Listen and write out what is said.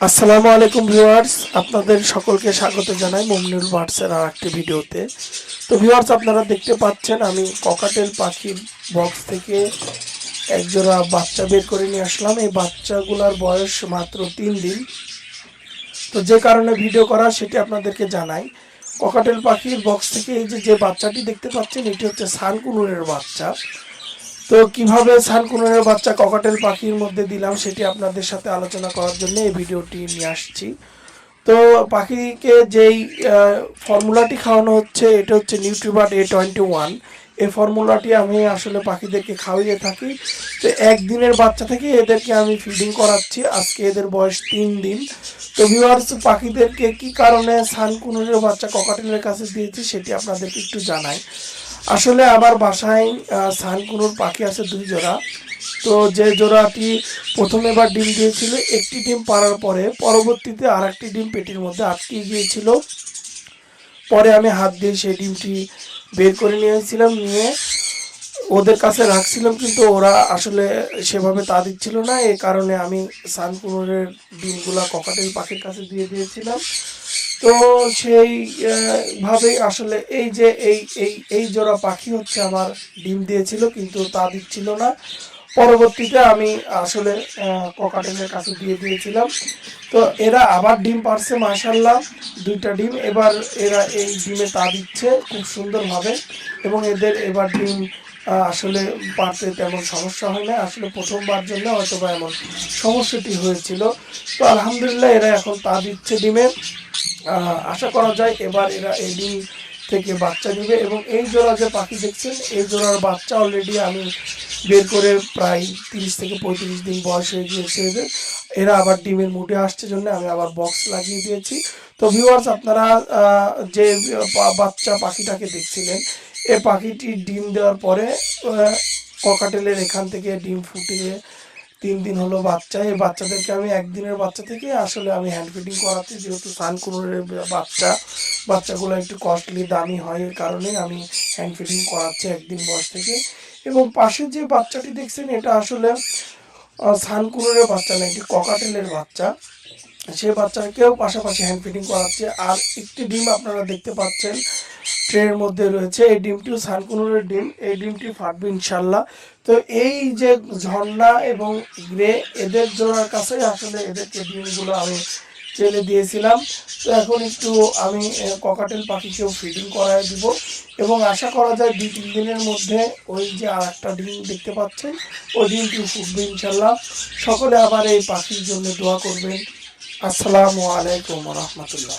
আসসালামু আলাইকুম ভিউয়ার্স, আপনাদের সকলকে স্বাগত জানাই মমিনুল বার্ডসের আর একটি ভিডিওতে। তো ভিউয়ার্স, আপনারা দেখতে পাচ্ছেন আমি ককাটেল পাখির বক্স থেকে একজোড়া বাচ্চা বের করে নিয়ে আসলাম। এই বাচ্চাগুলোর বয়স মাত্র 3 দিন। তো যে কারণে ভিডিও করা সেটি আপনাদেরকে জানাই। ককাটেল পাখির বক্স থেকে এই যে বাচ্চাটি দেখতে পাচ্ছেন, এটি হচ্ছে সানকুনুরের বাচ্চা। তো কিভাবে সানকুনুরের বাচ্চা ককাটেল পাখির মধ্যে দিলাম সেটি আপনাদের সাথে আলোচনা করার জন্য এই ভিডিওটি নিয়ে আসছি। তো পাখিকে যেই ফর্মুলাটি খাওয়ানো হচ্ছে, এটা হচ্ছে নিউট্রিবার্ড A21। এই ফর্মুলাটি আমি আসলে পাখিদেরকে খাওয়িয়ে থাকি। তো একদিনের বাচ্চা থেকে এদেরকে আমি ফিডিং করাচ্ছি। আজকে এদের বয়স 3 দিন। তো ভিউয়ার্স, পাখিদেরকে কি কারণে সানকুনুরের বাচ্চা ককাটেলের কাছে দিয়েছি সেটি আপনাদেরকে একটু জানাই। আসলে আমার বাসায় সানকুনুর পাখি আছে 2 জোড়া। তো যে জোড়াটি প্রথমে বার ডিম দিয়েছিল, একটি ডিম পাড়ার পরে পরবর্তীতে আর একটি ডিম পেটের মধ্যে আটকে গিয়েছিল। পরে আমি হাত দিয়ে সেই ডিমটি বের করে নিয়েছিলাম, নিয়ে ওদের কাছে রাখছিলাম, কিন্তু ওরা আসলে সেভাবে তা দিচ্ছিল না। এই কারণে আমি সানকুনুরের ডিমগুলা ককাটেল পাখির কাছে দিয়ে দিয়েছিলাম। তো সেই ভাবেই আসলে এই যে এই জোড়া পাখি হচ্ছে আমার ডিম দিয়েছিল, কিন্তু তা দিচ্ছিল না। পরবর্তীতে আমি আসলে ককাটেলের কাছে দিয়ে দিয়েছিলাম। তো এরা আবার ডিম পারছে মাশাআল্লাহ, 2টা ডিম। এবার এরা এই ডিমে তা দিচ্ছে খুব সুন্দরভাবে, এবং এদের এবার ডিম আসলে পারতে তেমন সমস্যা হয় না। আসলে প্রথমবার জন্য হয়তো বা এমন সমস্যাটি হয়েছিল। তো আলহামদুলিল্লাহ এরা এখন তা দিচ্ছে ডিমে। আশা করা যায় এবার এরা এই ডিম থেকে বাচ্চা দিবে। এবং এই জোড়া যে পাখি দেখছেন, এই জোড়ার বাচ্চা অলরেডি আমি বের করে প্রায় 30 থেকে 35 দিন বয়স হয়ে গিয়েছে এদের। এরা আবার ডিমের মুটে আসছে জন্য আমি আবার বক্স লাগিয়ে দিয়েছি। তো ভিউয়ার্স, আপনারা যে বাচ্চা পাখিটাকে দেখছিলেন, এই পাখিটি ডিম দেওয়ার পরে ককাটেলের এখান থেকে ডিম ফুটিয়ে 3 দিন হলো বাচ্চা। এই বাচ্চাদেরকে আমি একদিনের বাচ্চা থেকে আসলে আমি হ্যান্ড ফিডিং করাচ্ছি, যেহেতু সানকুনুরের বাচ্চাগুলো একটু কস্টলি, দামি হয়, এর কারণে আমি হ্যান্ড ফিডিং করাচ্ছি একদিন বয়স থেকে। এবং পাশে যে বাচ্চাটি দেখছেন, এটা আসলে সানকুনুরের বাচ্চা না, এটি ককাটেলের বাচ্চা। সে বাচ্চাকেও পাশাপাশি হ্যান্ড ফিডিং করাচ্ছে। আর একটি ডিম আপনারা দেখতে পাচ্ছেন ট্রের মধ্যে রয়েছে, এই ডিমটিও সানকুনুরের ডিম। এই ডিমটি ফাটবে ইনশাল্লাহ। তো এই যে ঝর্ণা এবং গ্রে, এদের জোড়ার কাছে আসলে এদেরকে ডিমগুলো আমি ফেলে দিয়েছিলাম। তো এখন একটু আমি ককাটেল পাখিকেও ফিডিং করায় দিব, এবং আশা করা যায় 2-3 দিনের মধ্যে ওই যে আর একটা ডিম দেখতে পাচ্ছেন, ওই ডিমটি ফুটবে ইনশাল্লাহ। সকলে আবার এই পাখির জন্য দোয়া করবেন। আসসালামু আলাইকুম রহমতুল্লাহ।